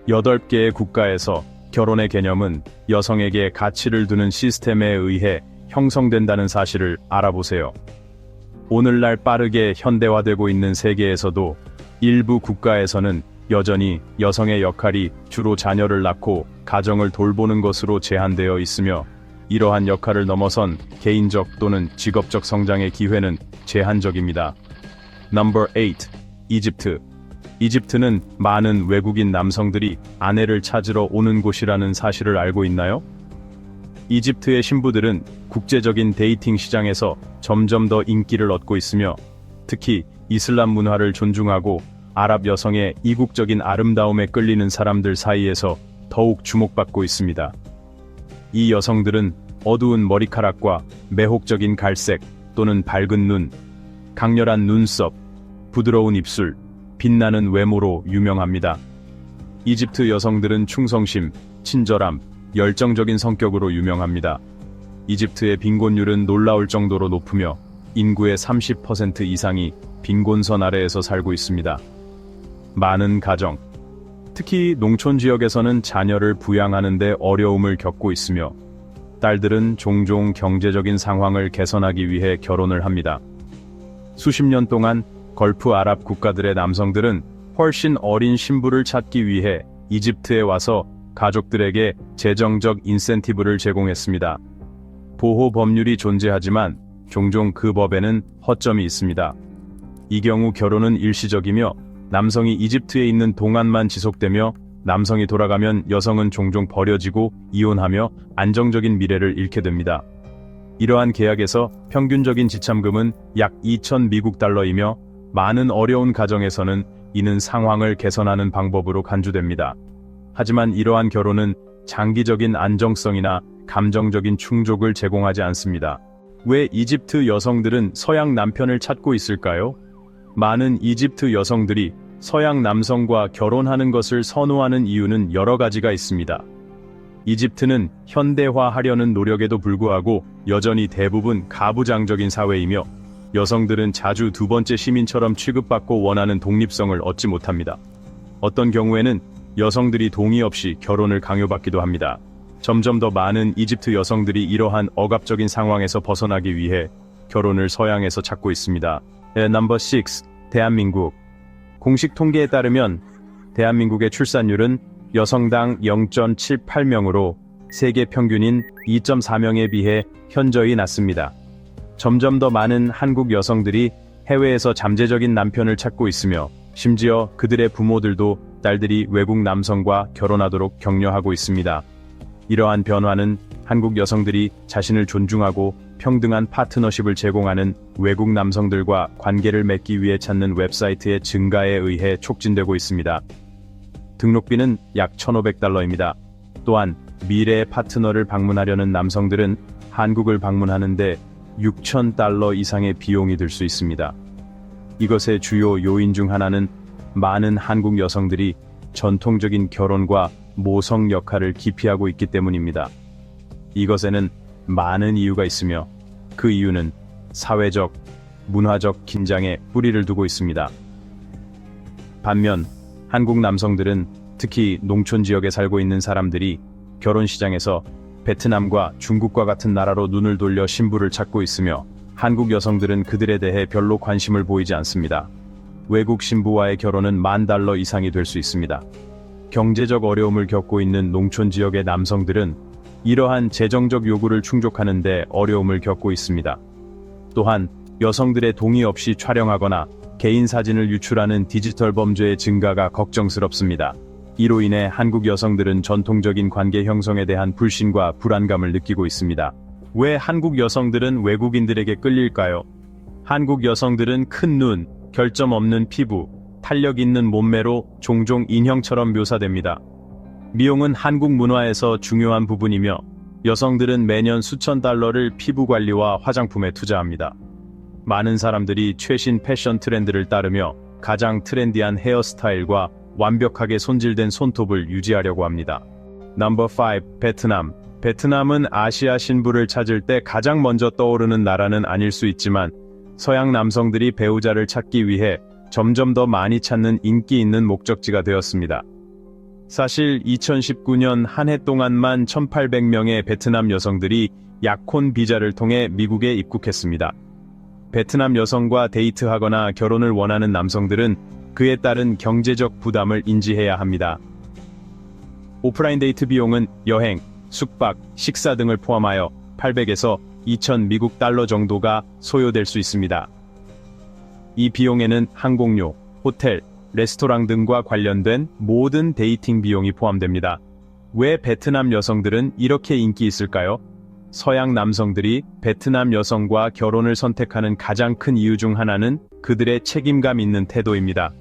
8개의 국가에서 결혼의 개념은 여성에게 가치를 두는 시스템에 의해 형성된다는 사실을 알아보세요. 오늘날 빠르게 현대화되고 있는 세계에서도 일부 국가에서는 여전히 여성의 역할이 주로 자녀를 낳고 가정을 돌보는 것으로 제한되어 있으며, 이러한 역할을 넘어선 개인적 또는 직업적 성장의 기회는 제한적입니다. Number 8. 이집트. 이집트는 많은 외국인 남성들이 아내를 찾으러 오는 곳이라는 사실을 알고 있나요? 이집트의 신부들은 국제적인 데이팅 시장에서 점점 더 인기를 얻고 있으며, 특히 이슬람 문화를 존중하고 아랍 여성의 이국적인 아름다움에 끌리는 사람들 사이에서 더욱 주목받고 있습니다. 이 여성들은 어두운 머리카락과 매혹적인 갈색 또는 밝은 눈, 강렬한 눈썹, 부드러운 입술, 빛나는 외모로 유명합니다. 이집트 여성들은 충성심, 친절함, 열정적인 성격으로 유명합니다. 이집트의 빈곤율은 놀라울 정도로 높으며 인구의 30% 이상이 빈곤선 아래에서 살고 있습니다. 많은 가정, 특히 농촌 지역에서는 자녀를 부양하는 데 어려움을 겪고 있으며, 딸들은 종종 경제적인 상황을 개선하기 위해 결혼을 합니다. 수십 년 동안 걸프 아랍 국가들의 남성들은 훨씬 어린 신부를 찾기 위해 이집트에 와서 가족들에게 재정적 인센티브를 제공했습니다. 보호 법률이 존재하지만 종종 그 법에는 허점이 있습니다. 이 경우 결혼은 일시적이며 남성이 이집트에 있는 동안만 지속되며, 남성이 돌아가면 여성은 종종 버려지고 이혼하며 안정적인 미래를 잃게 됩니다. 이러한 계약에서 평균적인 지참금은 약 2,000 미국 달러이며, 많은 어려운 가정에서는 이는 상황을 개선하는 방법으로 간주됩니다. 하지만 이러한 결혼은 장기적인 안정성이나 감정적인 충족을 제공하지 않습니다. 왜 이집트 여성들은 서양 남편을 찾고 있을까요? 많은 이집트 여성들이 서양 남성과 결혼하는 것을 선호하는 이유는 여러 가지가 있습니다. 이집트는 현대화하려는 노력에도 불구하고 여전히 대부분 가부장적인 사회이며, 여성들은 자주 두 번째 시민처럼 취급받고 원하는 독립성을 얻지 못합니다. 어떤 경우에는 여성들이 동의 없이 결혼을 강요받기도 합니다. 점점 더 많은 이집트 여성들이 이러한 억압적인 상황에서 벗어나기 위해 결혼을 서양에서 찾고 있습니다. Number 6. 대한민국. 공식 통계에 따르면 대한민국의 출산율은 여성당 0.78명으로 세계 평균인 2.4명에 비해 현저히 낮습니다. 점점 더 많은 한국 여성들이 해외에서 잠재적인 남편을 찾고 있으며, 심지어 그들의 부모들도 딸들이 외국 남성과 결혼하도록 격려하고 있습니다. 이러한 변화는 한국 여성들이 자신을 존중하고 평등한 파트너십을 제공하는 외국 남성들과 관계를 맺기 위해 찾는 웹사이트의 증가에 의해 촉진되고 있습니다. 등록비는 약 1,500달러입니다. 또한 미래의 파트너를 방문하려는 남성들은 한국을 방문하는데 6,000달러 이상의 비용이 들 수 있습니다. 이것의 주요 요인 중 하나는 많은 한국 여성들이 전통적인 결혼과 모성 역할을 기피하고 있기 때문입니다. 이것에는 많은 이유가 있으며, 그 이유는 사회적, 문화적 긴장에 뿌리를 두고 있습니다. 반면 한국 남성들은, 특히 농촌 지역에 살고 있는 사람들이 결혼 시장에서 베트남과 중국과 같은 나라로 눈을 돌려 신부를 찾고 있으며, 한국 여성들은 그들에 대해 별로 관심을 보이지 않습니다. 외국 신부와의 결혼은 $10,000 이상이 될 수 있습니다. 경제적 어려움을 겪고 있는 농촌 지역의 남성들은 이러한 재정적 요구를 충족하는 데 어려움을 겪고 있습니다. 또한 여성들의 동의 없이 촬영하거나 개인 사진을 유출하는 디지털 범죄의 증가가 걱정스럽습니다. 이로 인해 한국 여성들은 전통적인 관계 형성에 대한 불신과 불안감을 느끼고 있습니다. 왜 한국 여성들은 외국인들에게 끌릴까요? 한국 여성들은 큰 눈, 결점 없는 피부, 탄력 있는 몸매로 종종 인형처럼 묘사됩니다. 미용은 한국 문화에서 중요한 부분이며, 여성들은 매년 수천 달러를 피부 관리와 화장품에 투자합니다. 많은 사람들이 최신 패션 트렌드를 따르며 가장 트렌디한 헤어스타일과 완벽하게 손질된 손톱을 유지하려고 합니다. Number 5. 베트남. 베트남은 아시아 신부를 찾을 때 가장 먼저 떠오르는 나라는 아닐 수 있지만, 서양 남성들이 배우자를 찾기 위해 점점 더 많이 찾는 인기 있는 목적지가 되었습니다. 사실 2019년 한 해 동안만 1,800명의 베트남 여성들이 약혼 비자를 통해 미국에 입국했습니다. 베트남 여성과 데이트하거나 결혼을 원하는 남성들은 그에 따른 경제적 부담을 인지해야 합니다. 오프라인 데이트 비용은 여행, 숙박, 식사 등을 포함하여 800에서 2,000 미국 달러 정도가 소요될 수 있습니다. 이 비용에는 항공료, 호텔, 레스토랑 등과 관련된 모든 데이팅 비용이 포함됩니다. 왜 베트남 여성들은 이렇게 인기 있을까요? 서양 남성들이 베트남 여성과 결혼을 선택하는 가장 큰 이유 중 하나는 그들의 책임감 있는 태도입니다.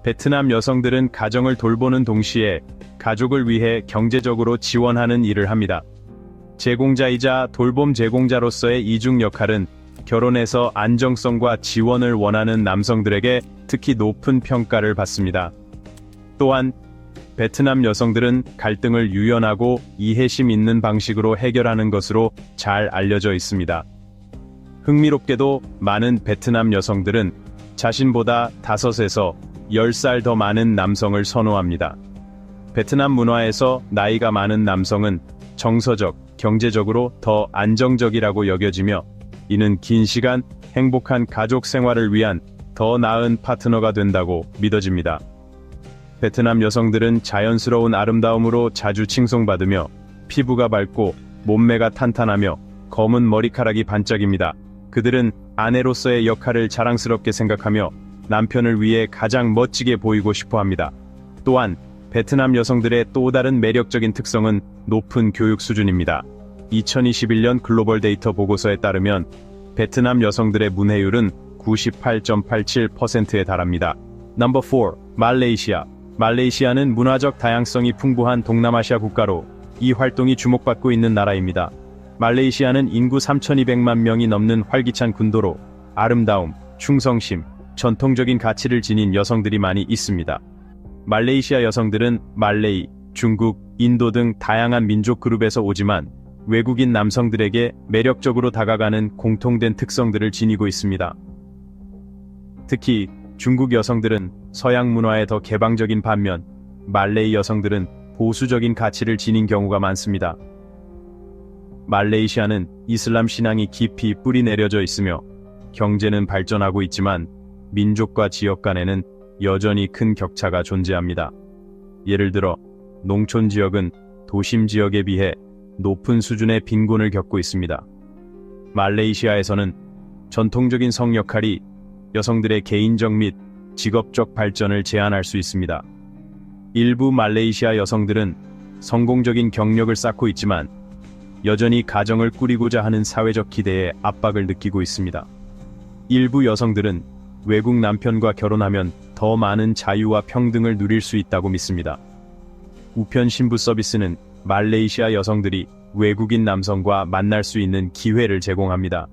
베트남 여성들은 가정을 돌보는 동시에 가족을 위해 경제적으로 지원하는 일을 합니다. 제공자이자 돌봄 제공자로서의 이중 역할은 결혼에서 안정성과 지원을 원하는 남성들에게 특히 높은 평가를 받습니다. 또한 베트남 여성들은 갈등을 유연하고 이해심 있는 방식으로 해결하는 것으로 잘 알려져 있습니다. 흥미롭게도 많은 베트남 여성들은 자신보다 5에서 10살 더 많은 남성을 선호합니다. 베트남 문화에서 나이가 많은 남성은 정서적, 경제적으로 더 안정적이라고 여겨지며 이는 긴 시간 행복한 가족 생활을 위한 더 나은 파트너가 된다고 믿어집니다. 베트남 여성들은 자연스러운 아름다움으로 자주 칭송받으며 피부가 밝고 몸매가 탄탄하며 검은 머리카락이 반짝입니다. 그들은 아내로서의 역할을 자랑스럽게 생각하며 남편을 위해 가장 멋지게 보이고 싶어 합니다. 또한 베트남 여성들의 또 다른 매력적인 특성은 높은 교육 수준입니다. 2021년 글로벌 데이터 보고서에 따르면 베트남 여성들의 문해율은 98.87%에 달합니다. 넘버 4. 말레이시아. 말레이시아는 문화적 다양성이 풍부한 동남아시아 국가로 이 활동이 주목받고 있는 나라입니다. 말레이시아는 인구 3,200만 명이 넘는 활기찬 군도로 아름다움, 충성심, 전통적인 가치를 지닌 여성들이 많이 있습니다. 말레이시아 여성들은 말레이, 중국, 인도 등 다양한 민족 그룹에서 오지만 외국인 남성들에게 매력적으로 다가가는 공통된 특성들을 지니고 있습니다. 특히 중국 여성들은 서양 문화에 더 개방적인 반면 말레이 여성들은 보수적인 가치를 지닌 경우가 많습니다. 말레이시아는 이슬람 신앙이 깊이 뿌리 내려져 있으며 경제는 발전하고 있지만 민족과 지역 간에는 여전히 큰 격차가 존재합니다. 예를 들어 농촌 지역은 도심 지역에 비해 높은 수준의 빈곤을 겪고 있습니다. 말레이시아에서는 전통적인 성 역할이 여성들의 개인적 및 직업적 발전을 제한할 수 있습니다. 일부 말레이시아 여성들은 성공적인 경력을 쌓고 있지만 여전히 가정을 꾸리고자 하는 사회적 기대에 압박을 느끼고 있습니다. 일부 여성들은 외국 남편과 결혼하면 더 많은 자유와 평등을 누릴 수 있다고 믿습니다. 우편 신부 서비스는 말레이시아 여성들이 외국인 남성과 만날 수 있는 기회를 제공합니다.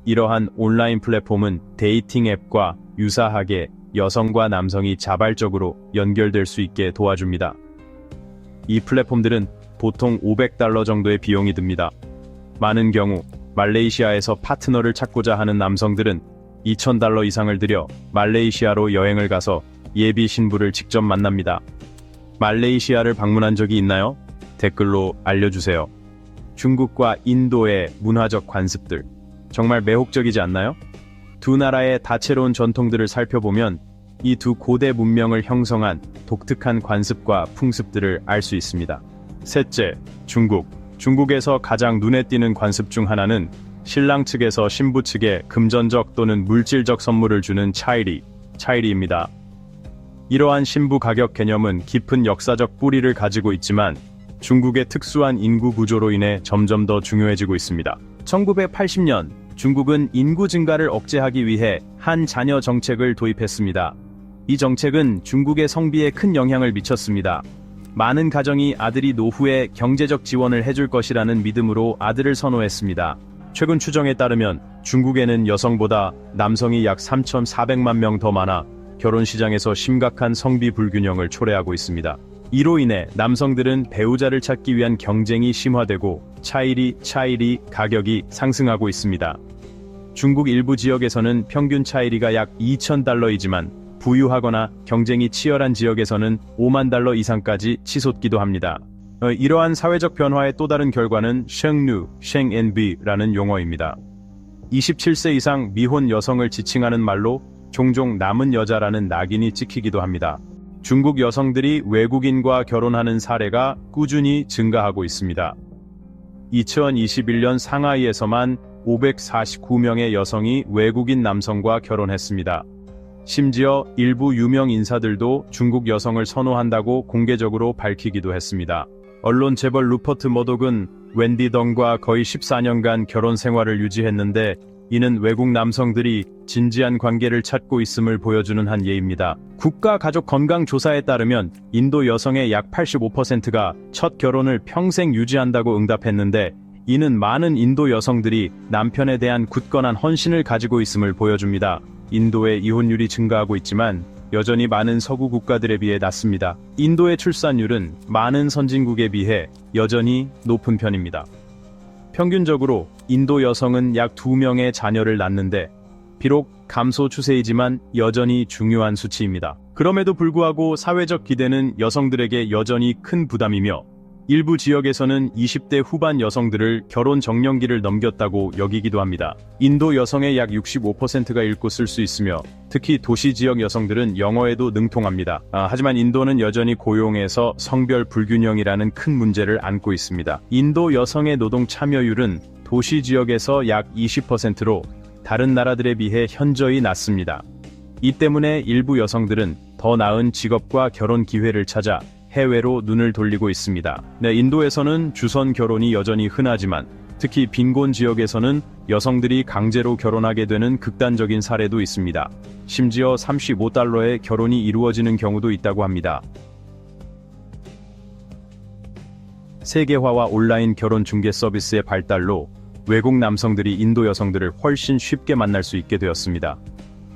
이러한 온라인 플랫폼은 데이팅 앱과 유사하게 여성과 남성이 자발적으로 연결될 수 있게 도와줍니다. 이 플랫폼들은 보통 $500 정도의 비용이 듭니다. 많은 경우 말레이시아에서 파트너를 찾고자 하는 남성들은 $2,000 이상을 들여 말레이시아로 여행을 가서 예비 신부를 직접 만납니다. 말레이시아를 방문한 적이 있나요? 댓글로 알려주세요. 중국과 인도의 문화적 관습들 정말 매혹적이지 않나요? 두 나라의 다채로운 전통들을 살펴보면 이 두 고대 문명을 형성한 독특한 관습과 풍습들을 알 수 있습니다. 셋째, 중국. 중국에서 가장 눈에 띄는 관습 중 하나는 신랑 측에서 신부 측에 금전적 또는 물질적 선물을 주는 차이리입니다. 이러한 신부 가격 개념은 깊은 역사적 뿌리를 가지고 있지만 중국의 특수한 인구 구조로 인해 점점 더 중요해지고 있습니다. 1980년 중국은 인구 증가를 억제하기 위해 한 자녀 정책을 도입했습니다. 이 정책은 중국의 성비에 큰 영향을 미쳤습니다. 많은 가정이 아들이 노후에 경제적 지원을 해줄 것이라는 믿음으로 아들을 선호했습니다. 최근 추정에 따르면 중국에는 여성보다 남성이 약 3,400만 명 더 많아 결혼 시장에서 심각한 성비 불균형을 초래하고 있습니다. 이로 인해 남성들은 배우자를 찾기 위한 경쟁이 심화되고 차이리 가격이 상승하고 있습니다. 중국 일부 지역에서는 평균 차이리가 약 $2,000이지만 부유하거나 경쟁이 치열한 지역에서는 5만 달러 이상까지 치솟기도 합니다. 이러한 사회적 변화의 또 다른 결과는 셴누, 셴엔비라는 용어입니다. 27세 이상 미혼 여성을 지칭하는 말로 종종 남은 여자라는 낙인이 찍히기도 합니다. 중국 여성들이 외국인과 결혼하는 사례가 꾸준히 증가하고 있습니다. 2021년 상하이에서만 549명의 여성이 외국인 남성과 결혼했습니다. 심지어 일부 유명 인사들도 중국 여성을 선호한다고 공개적으로 밝히기도 했습니다. 언론 재벌 루퍼트 머독은 웬디 덩과 거의 14년간 결혼 생활을 유지했는데 이는 외국 남성들이 진지한 관계를 찾고 있음을 보여주는 한 예입니다. 국가가족건강조사에 따르면 인도 여성의 약 85%가 첫 결혼을 평생 유지한다고 응답했는데 이는 많은 인도 여성들이 남편에 대한 굳건한 헌신을 가지고 있음을 보여줍니다. 인도의 이혼율이 증가하고 있지만 여전히 많은 서구 국가들에 비해 낮습니다. 인도의 출산율은 많은 선진국에 비해 여전히 높은 편입니다. 평균적으로 인도 여성은 약 2명의 자녀를 낳는데 비록 감소 추세이지만 여전히 중요한 수치입니다. 그럼에도 불구하고 사회적 기대는 여성들에게 여전히 큰 부담이며 일부 지역에서는 20대 후반 여성들을 결혼 정년기를 넘겼다고 여기기도 합니다. 인도 여성의 약 65%가 읽고 쓸 수 있으며 특히 도시 지역 여성들은 영어에도 능통합니다. 하지만 인도는 여전히 고용에서 성별 불균형이라는 큰 문제를 안고 있습니다. 인도 여성의 노동 참여율은 도시 지역에서 약 20%로 다른 나라들에 비해 현저히 낮습니다. 이 때문에 일부 여성들은 더 나은 직업과 결혼 기회를 찾아 해외로 눈을 돌리고 있습니다. 인도에서는 주선 결혼이 여전히 흔하지만 특히 빈곤 지역에서는 여성들이 강제로 결혼하게 되는 극단적인 사례도 있습니다. 심지어 35달러에 결혼이 이루어지는 경우도 있다고 합니다. 세계화와 온라인 결혼 중개 서비스의 발달로 외국 남성들이 인도 여성들을 훨씬 쉽게 만날 수 있게 되었습니다.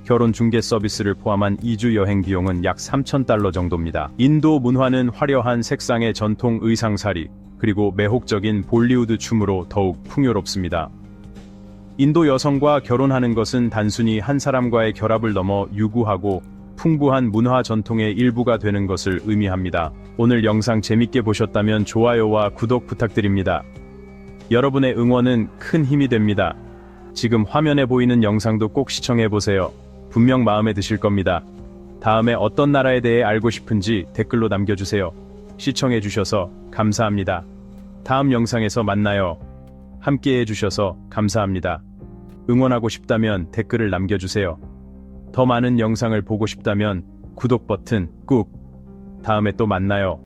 결혼 중개 서비스를 포함한 2주 여행 비용은 약 3,000달러 정도입니다. 인도 문화는 화려한 색상의 전통 의상살이 그리고 매혹적인 볼리우드 춤으로 더욱 풍요롭습니다. 인도 여성과 결혼하는 것은 단순히 한 사람과의 결합을 넘어 유구하고 풍부한 문화 전통의 일부가 되는 것을 의미합니다. 오늘 영상 재밌게 보셨다면 좋아요와 구독 부탁드립니다. 여러분의 응원은 큰 힘이 됩니다. 지금 화면에 보이는 영상도 꼭 시청해보세요. 분명 마음에 드실 겁니다. 다음에 어떤 나라에 대해 알고 싶은지 댓글로 남겨주세요. 시청해주셔서 감사합니다. 다음 영상에서 만나요. 함께 해주셔서 감사합니다. 응원하고 싶다면 댓글을 남겨주세요. 더 많은 영상을 보고 싶다면 구독 버튼 꾹. 다음에 또 만나요.